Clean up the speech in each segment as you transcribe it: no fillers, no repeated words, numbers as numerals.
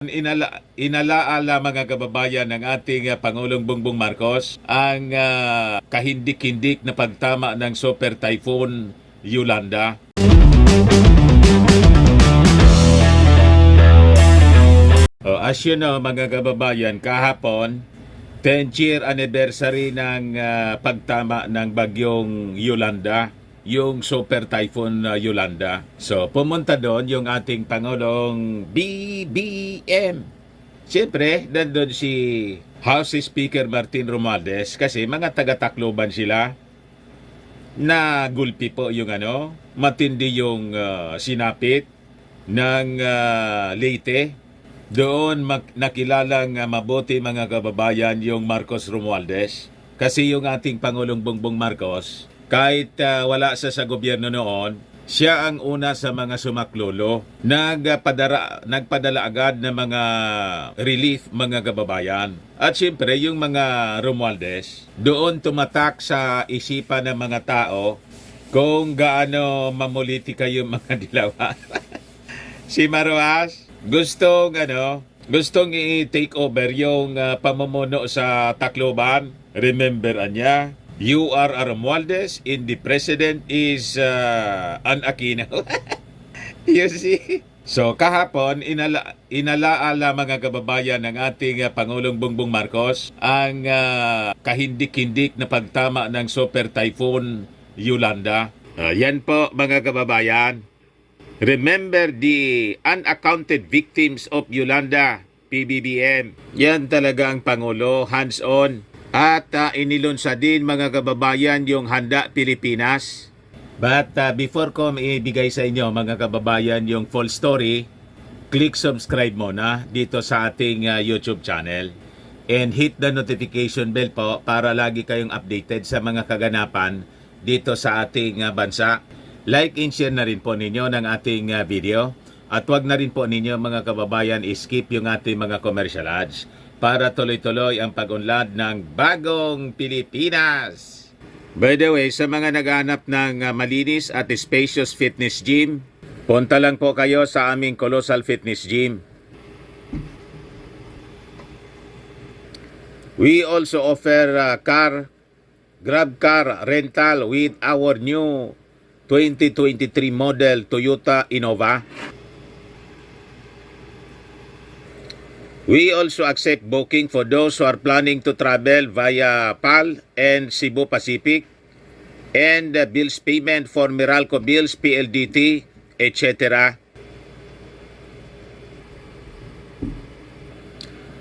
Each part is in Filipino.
Inalaala mga kababayan ng ating Pangulong Bongbong Marcos ang kahindik-hindik na pagtama ng Super Typhoon Yolanda. As you know mga kababayan, kahapon 10th year anniversary ng pagtama ng bagyong Yolanda, yung Super Typhoon Yolanda. So pumunta doon yung ating Pangulong BBM. Siyempre, nandun si House Speaker Martin Romualdez kasi mga taga-Tacloban sila. Na gulpi po yung matindi yung sinapit ng Leyte. Doon nakilalang mabuti mga kababayan yung Marcos Romualdez. Kasi yung ating Pangulong Bongbong Marcos, kahit wala sa gobyerno noon, siya ang una sa mga sumaklolo. Nagpadala agad ng mga relief mga kababayan. At siyempre yung mga Romualdez, doon tumatak sa isipan ng mga tao kung gaano mamulitika yung mga dilawan. Si Maruas, gustong i-take over yung pamumuno sa Tacloban. Remember niya, you are a Romualdez and the president is an Aquino. You see? So kahapon, inalaala mga kababayan ng ating Pangulong Bongbong Marcos ang kahindik-hindik na pagtama ng Super Typhoon Yolanda. Yan po mga kababayan. Remember the unaccounted victims of Yolanda, PBBM. Yan talaga ang Pangulo, hands-on. At inilunsa din mga kababayan yung Handa Pilipinas. But before ko ibigay sa inyo mga kababayan yung full story, click subscribe muna dito sa ating YouTube channel. And hit the notification bell po para lagi kayong updated sa mga kaganapan dito sa ating bansa. Like and share na rin po ninyo ng ating video. At wag na rin po ninyo mga kababayan skip yung ating mga commercial ads para tuloy-tuloy ang pag-unlad ng bagong Pilipinas. By the way, sa mga naghahanap ng malinis at spacious fitness gym, punta lang po kayo sa aming Colossal Fitness Gym. We also offer grab car rental with our new 2023 model Toyota Innova. We also accept booking for those who are planning to travel via PAL and Cebu Pacific, and bills payment for Meralco Bills, PLDT, etc.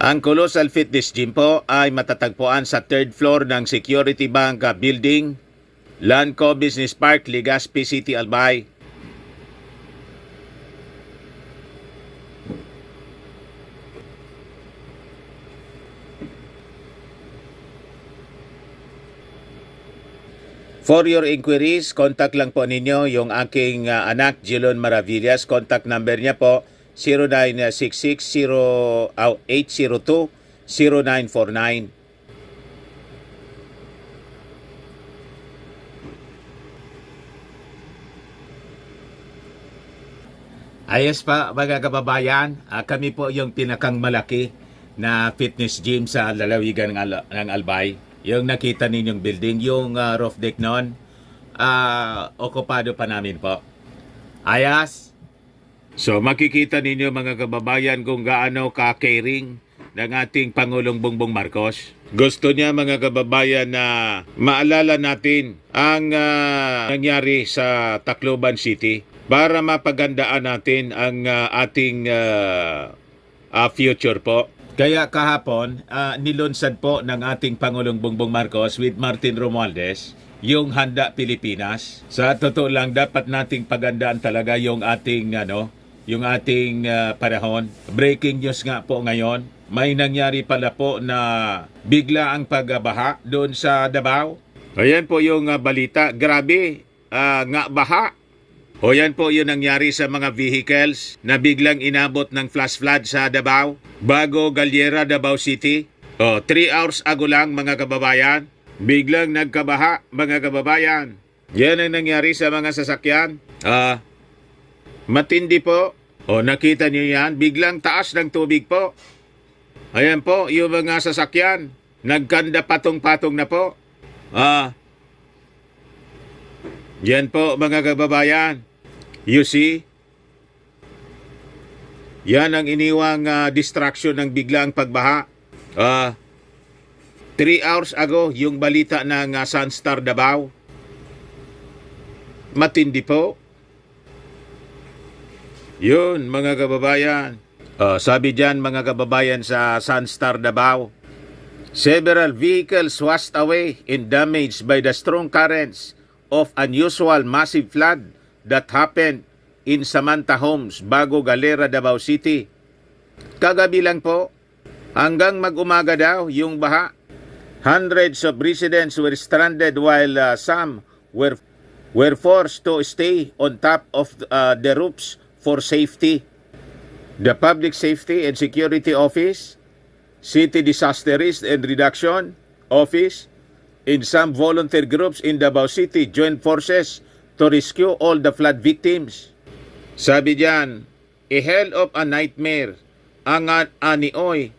Ang Colossal Fitness Gym po ay matatagpuan sa 3rd floor ng Security Bank Building, Lanco Business Park, Legazpi City, Albay. For your inquiries, contact lang po ninyo yung aking anak, Jilon Maravillas. Contact number niya po 0966-802-0949. Ayos pa mga kababayan, kami po yung pinakang malaki na fitness gym sa lalawigan ng Albay. Yung nakita ninyong building, yung roof deck noon, okupado pa namin po. Ayos! So makikita ninyo mga kababayan kung gaano ka-caring ng ating Pangulong Bongbong Marcos. Gusto niya mga kababayan na maalala natin ang nangyari sa Tacloban City para mapagandaan natin ang ating future po. Kaya kahapon, nilunsad po ng ating Pangulong Bongbong Marcos with Martin Romualdez yung Handa Pilipinas. Sa totoo lang, dapat nating pagandaan talaga yung ating panahon. Breaking news nga po ngayon, may nangyari pala po na bigla ang pagbaha doon sa Davao. Ayan po yung balita. Grabe, nga baha. O yan po yung nangyari sa mga vehicles na biglang inabot ng flash flood sa Davao, Bago Galiera, Davao City. 3 hours ago lang mga kababayan, biglang nagkabaha mga kababayan. Yan ang nangyari sa mga sasakyan. Matindi po. O nakita niyo yan, biglang taas ng tubig po. Ayan po, yung mga sasakyan, nagkanda patong-patong na po. Yan po mga kababayan. You see? Yan ang iniwang distraction ng biglang pagbaha. 3 hours ago, yung balita ng Sunstar Davao. Matindi po. Yun, mga kababayan. Sabi dyan, mga kababayan sa Sunstar Davao, several vehicles washed away and damaged by the strong currents of unusual massive flood that happened in Samantha Homes, Bago Galera, Davao City. Kagabi lang po, hanggang mag-umaga daw yung baha. Hundreds of residents were stranded while some were forced to stay on top of the roofs for safety. The Public Safety and Security Office, City Disaster Risk and Reduction Office, and some volunteer groups in Davao City joined forces to rescue all the flood victims. Sabi diyan, a hell of a nightmare ang anioy.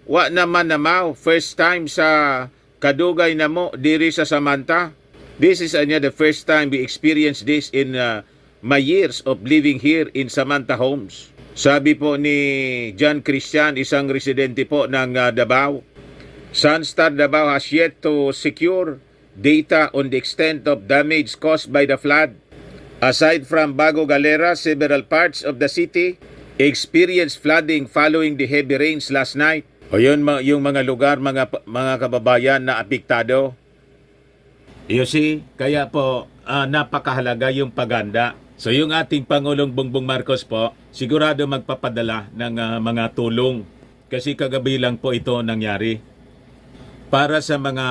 Wa naman namaw, first time sa kadugay na mo diri sa Samantha. This is the first time we experience this in my years of living here in Samantha Homes. Sabi po ni John Christian, isang residente po ng Davao, Sunstar Davao has yet to secure data on the extent of damage caused by the flood. Aside from Bago Galera, several parts of the city experienced flooding following the heavy rains last night. O yun, yung mga lugar, mga kababayan na apektado. You see, kaya po napakahalaga yung paganda. So yung ating Pangulong Bongbong Marcos po, sigurado magpapadala ng mga tulong. Kasi kagabi lang po ito nangyari. Para sa mga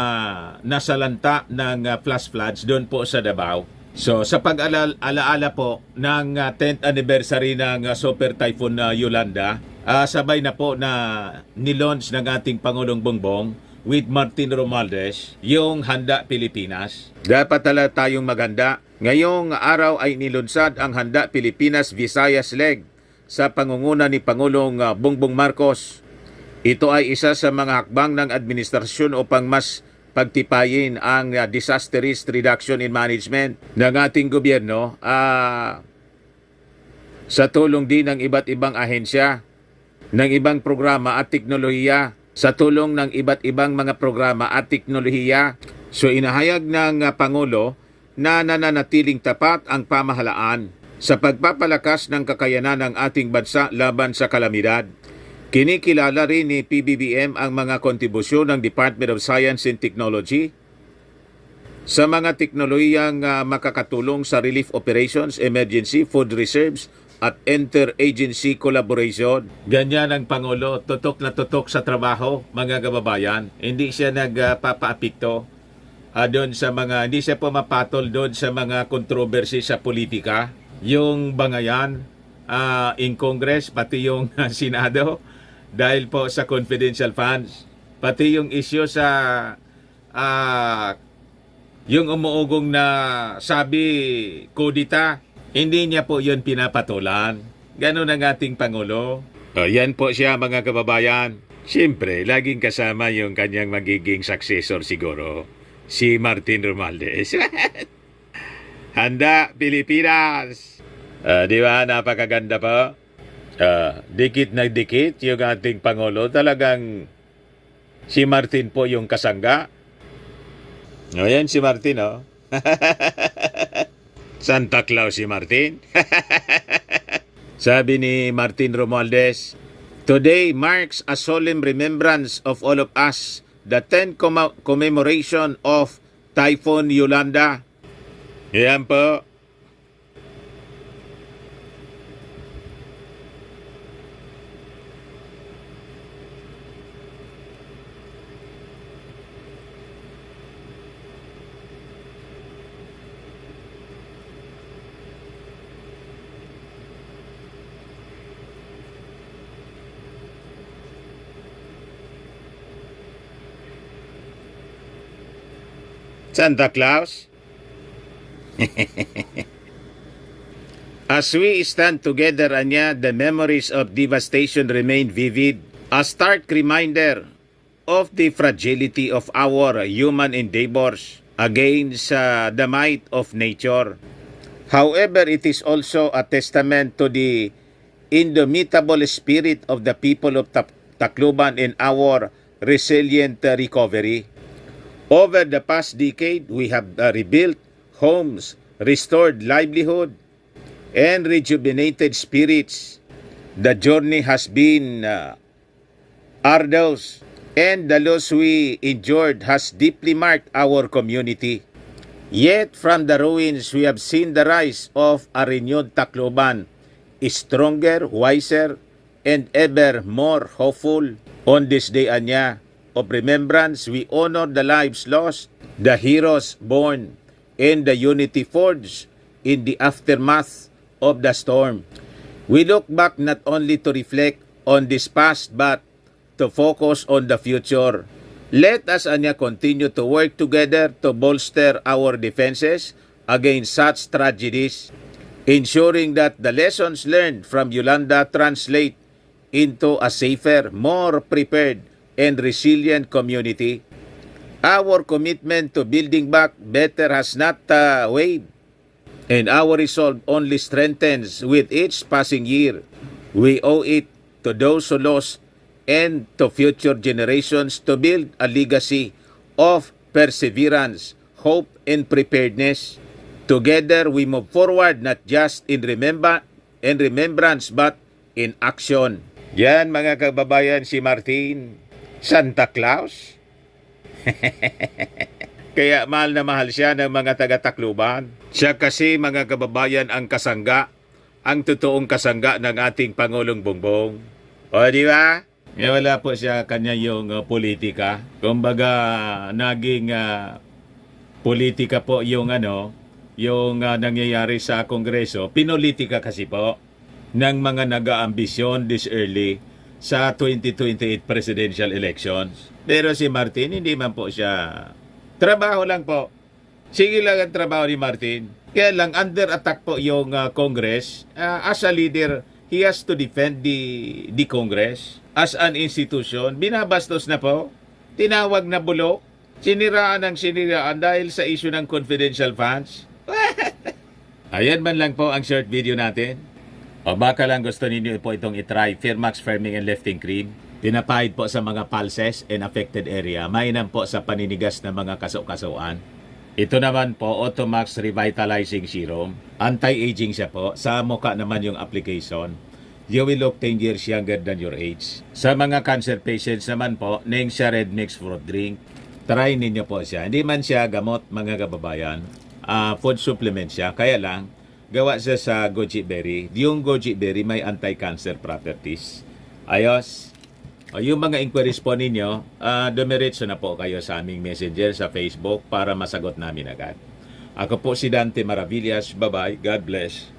nasalanta ng flash floods doon po sa Davao. So sa pag-alaala po ng 10th anniversary ng Super Typhoon Yolanda, sabay na po na nilaunch ng ating Pangulong Bongbong with Martin Romualdez yung Handa Pilipinas. Dapat talaga tayong maghanda. Ngayong araw ay nilunsad ang Handa Pilipinas Visayas Leg sa pangunguna ni Pangulong Bongbong Marcos. Ito ay isa sa mga hakbang ng administrasyon upang mas pagtipayin ang disaster risk reduction in management ng ating gobyerno sa tulong din ng iba't ibang ahensya, ng ibang programa at teknolohiya, sa tulong ng iba't ibang mga programa at teknolohiya. So inahayag ng Pangulo na nananatiling tapat ang pamahalaan sa pagpapalakas ng kakayanan ng ating bansa laban sa kalamidad. Kinikilala rin ni PBBM ang mga kontribusyon ng Department of Science and Technology sa mga teknolohiyang makakatulong sa relief operations, emergency, food reserves, at inter-agency collaboration. Ganyan ang Pangulo, tutok na tutok sa trabaho, mga kababayan. Hindi siya nagpapaapikto doon sa mga, hindi siya pumapatol doon sa mga controversy sa politika. Yung bangayan in Congress, pati yung Senado, dahil po sa confidential funds, pati yung issue sa yung umuugong na sabi kudita, hindi niya po yun pinapatulan. Ganun ang ating Pangulo. Yan po siya, mga kababayan. Siyempre, laging kasama yung kanyang magiging successor siguro, si Martin Romualdez. Handa Pilipinas! Di ba? Napakaganda po. Dikit na dikit yung ating Pangulo. Talagang si Martin po yung kasangga. Ayan si Martin, oh. Santa Claus si Martin. Sabi ni Martin Romualdez, today marks a solemn remembrance of all of us, the 10th commemoration of Typhoon Yolanda. Ayan po. Santa Claus? As we stand together, anya, the memories of devastation remain vivid. A stark reminder of the fragility of our human endeavors against the might of nature. However, it is also a testament to the indomitable spirit of the people of Tacloban in our resilient recovery. Over the past decade, we have rebuilt homes, restored livelihood, and rejuvenated spirits. The journey has been arduous, and the loss we endured has deeply marked our community. Yet from the ruins, we have seen the rise of a renewed Tacloban, stronger, wiser, and ever more hopeful. On this day, anya, of remembrance, we honor the lives lost, the heroes born, and the unity forged in the aftermath of the storm. We look back not only to reflect on this past, but to focus on the future. Let us anya continue to work together to bolster our defenses against such tragedies, ensuring that the lessons learned from Yolanda translate into a safer, more prepared, and resilient community. Our commitment to building back better has not wavered, and our resolve only strengthens with each passing year. We owe it to those who lost and to future generations to build a legacy of perseverance, hope, and preparedness. Together, we move forward not just in remembrance but in action. Yan mga kababayan, si Martin, Santa Claus. Kaya mahal na mahal siya ng mga taga-Tacloban. Siya kasi mga kababayan ang kasangga, ang totoong kasangga ng ating Pangulong Bongbong. O di ba? Wala po siya kanya yung politika. Kumbaga naging politika po yung nangyayari sa Kongreso. Pinolotika kasi po ng mga nag-aambisyon this early sa 2028 presidential elections. Pero si Martin, hindi man po siya. Trabaho lang po. Sige lang ang trabaho ni Martin. Kaya lang under attack po yung Congress. As a leader, he has to defend the Congress. As an institution, binabastos na po. Tinawag na bulok. Siniraan ng siniraan dahil sa issue ng confidential funds. Ayan man lang po ang short video natin. O baka lang gusto ninyo po itong itry, Firmax Firming and Lifting Cream. Pinapahid po sa mga pulses and affected area. Mainam po sa paninigas ng mga kaso-kasuan. Ito naman po, Automax Revitalizing Serum. Anti-aging siya po. Sa mukha naman yung application. You will look 10 years younger than your age. Sa mga cancer patients naman po, Neng siya Red Mix Fruit Drink. Try ninyo po siya. Hindi man siya gamot, mga kababayan. Food supplement siya. Kaya lang, gawa siya sa goji berry. Yung goji berry may anti-cancer properties. Ayos. O, yung mga inquiries po ninyo, dumiretso na po kayo sa aming messenger sa Facebook para masagot namin agad. Ako po si Dante Maravillas. Bye-bye. God bless.